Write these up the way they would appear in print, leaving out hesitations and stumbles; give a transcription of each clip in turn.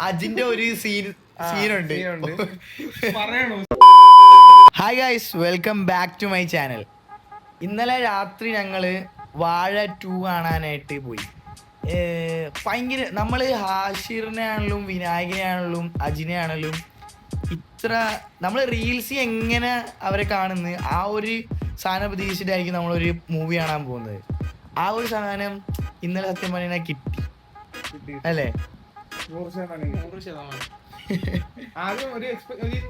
അജിന്റെ ഒരു സീനുണ്ട്. Hi guys, welcome back to my channel. ഇന്നലെ രാത്രി ഞങ്ങള് വാഴ 2 കാണാനായിട്ട് പോയി. ഭയങ്കര നമ്മള് ഹാഷിറിനെ ആണെങ്കിലും വിനായകനെ ആണെങ്കിലും അജിനെ ആണെങ്കിലും ഇത്ര നമ്മൾ റീൽസ് എങ്ങനെ അവരെ കാണുന്നത് ആ ഒരു സാധനം പ്രതീക്ഷിച്ചിട്ടായിരിക്കും നമ്മളൊരു മൂവി കാണാൻ പോകുന്നത്. ആ ഒരു സാധനം ഇന്നലെ സത്യം പറഞ്ഞാൽ കിട്ടി അല്ലേ? 100%. ആദ്യം ഒരു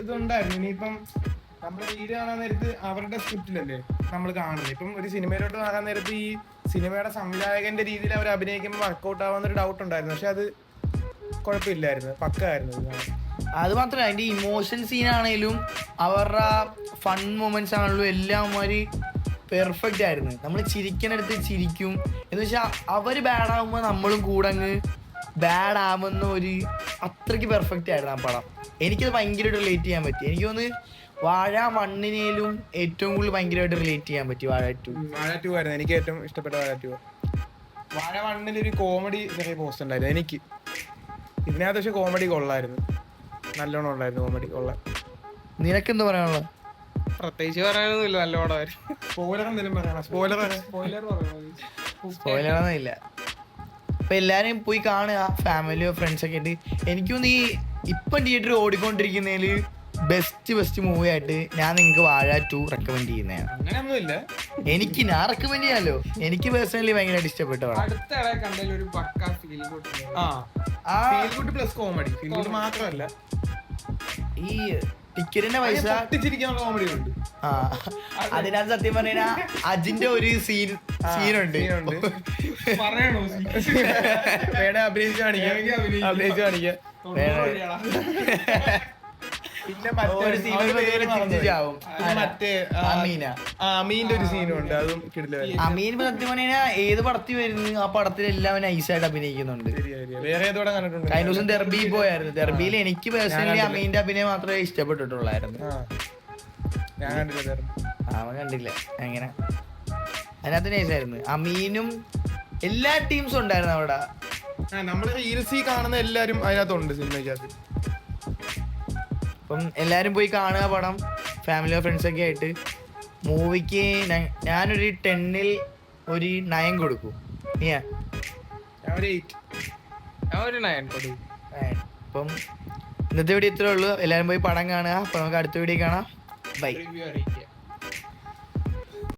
ഇതുണ്ടായിരുന്നു. ഇനിയിപ്പം നമ്മൾ വീഡിയോ കാണാൻ നേരത്ത് അവരുടെ സ്ക്രിപ്റ്റിലല്ലേ നമ്മൾ കാണുന്നത്. ഇപ്പം ഒരു സിനിമയിലോട്ട് കാണാൻ നേരത്ത് ഈ സിനിമയുടെ സംവിധായകന്റെ രീതിയിൽ അവർ അഭിനയിക്കുമ്പോൾ വർക്കൗട്ട് ആവാന്നൊരു ഡൗട്ട് ഉണ്ടായിരുന്നു. പക്ഷെ അത് കുഴപ്പമില്ലായിരുന്നു, പക്കായിരുന്നു. അത് മാത്രമല്ല, അതിൻ്റെ ഇമോഷൻ സീനാണേലും അവരുടെ ഫൺ മൊമെന്റ്സ് ആണെങ്കിലും എല്ലാം ഒരു പെർഫെക്റ്റ് ആയിരുന്നു. നമ്മൾ ചിരിക്കണടുത്ത് ചിരിക്കും എന്ന് വെച്ചാൽ അവർ ബാഡ് ആകുമ്പോൾ നമ്മളും കൂടെ അങ്ങ് ബാഡ് ആവുന്ന ഒരു അത്രയ്ക്ക് പെർഫെക്റ്റ് ആയിരുന്നു ആ പടം. എനിക്കത് ഭയങ്കരമായിട്ട് റിലേറ്റ് ചെയ്യാൻ പറ്റി. എനിക്ക് തോന്നുന്നു വാഴ 1-നേലും ഏറ്റവും കൂടുതൽ ഭയങ്കരമായിട്ട് റിലേറ്റ് ചെയ്യാൻ പറ്റി വാഴ 2. വാഴ 2 ആയിരുന്നു എനിക്ക് ഏറ്റവും ഇഷ്ടപ്പെട്ട വാഴ 2. വാഴ 1-ൽ ഒരു കോമഡി ചെറിയ പോസ്റ്റ് ഉണ്ടായിരുന്നു എനിക്ക്. ഇതിനകത്ത് പക്ഷെ കോമഡി കൊള്ളായിരുന്നു, നല്ലോണം ഉണ്ടായിരുന്നു കോമഡി കൊള്ളാൻ. നിനക്കെന്താ പറയാനുള്ളത്? പ്രത്യേകിച്ച് പറയാനൊന്നുമില്ല, നല്ലോണം. സ്പോയിലർ എന്തെങ്കിലും പറയണം? സ്പോയിലറൊന്നും ഇല്ല. അപ്പൊ എല്ലാരും പോയി കാണുക, ഫാമിലിയോ ഫ്രണ്ട്സൊക്കെ ആയിട്ട്. എനിക്കൊന്ന് ഈ ഇപ്പം തിയേറ്ററിൽ ഓടിക്കൊണ്ടിരിക്കുന്നതിൽ ബെസ്റ്റ് മൂവി ആയിട്ട് ഞാൻ നിങ്ങൾക്ക് വാഴ 2 റെക്കമെൻഡ് ചെയ്യുന്നതാണ്. അങ്ങനെയൊന്നുമില്ല, ഞാൻ റെക്കമെൻഡ് ചെയ്യാമല്ലോ. എനിക്ക് പേഴ്സണലി ഭയങ്കരമായിട്ട് ഇഷ്ടപ്പെട്ട പ്ലസ് കോമഡി. ഫീൽ മാത്രമല്ല, ഈ ടിക്കറ്റിന്റെ പൈസ കോമഡി ഉണ്ട്. അതിനകത്ത് സത്യം പറഞ്ഞാ അജിന്റെ ഒരു സീനുണ്ട്. വേണേ അഭിനയിച്ച് കാണിക്കാം. പിന്നെ അമീന്റെ ഒരു സീനും ഉണ്ട്, അതും കിടിലൻ. അമീൻ സത്യം പറഞ്ഞാ ഏത് പടത്തിൽ വരുന്നു ആ പടത്തിൽ എല്ലാം നൈസായിട്ട് അഭിനയിക്കുന്നുണ്ട്. വേറെ ഏതോടെ കണ്ടിട്ടുണ്ട്. കഴിഞ്ഞ ദിവസം ദർബിയിൽ പോയായിരുന്നു. ദർബിയിൽ എനിക്ക് പേഴ്സണലി അമീന്റെ അഭിനയം മാത്രമേ ഇഷ്ടപ്പെട്ടിട്ടുള്ളായിരുന്നു. ഞാൻ കണ്ടില്ല, അവൻ കണ്ടില്ല. അങ്ങനെ അതിനകത്ത് നൈസായിരുന്നു. അമീനും എല്ലാ ടീംസും ഉണ്ടായിരുന്നു അവിടെ. നമ്മള് റീൽസിൽ കാണുന്ന എല്ലാരും അതിനകത്തുണ്ട് സിനിമയ്ക്കകത്ത്. അപ്പം എല്ലാരും പോയി കാണുക പടം, ഫാമിലിയോ ഫ്രണ്ട്സൊക്കെ ആയിട്ട്. മൂവിക്ക് ഞാനൊരു 10-ൽ ഒരു 9 കൊടുക്കും. അപ്പം ഇന്നത്തെ വീഡിയോ ഇത്രേ ഉള്ളൂ. എല്ലാരും പോയി പടം കാണുക. അപ്പൊ നമുക്ക് അടുത്ത വീഡിയോ കാണാം. ബൈ.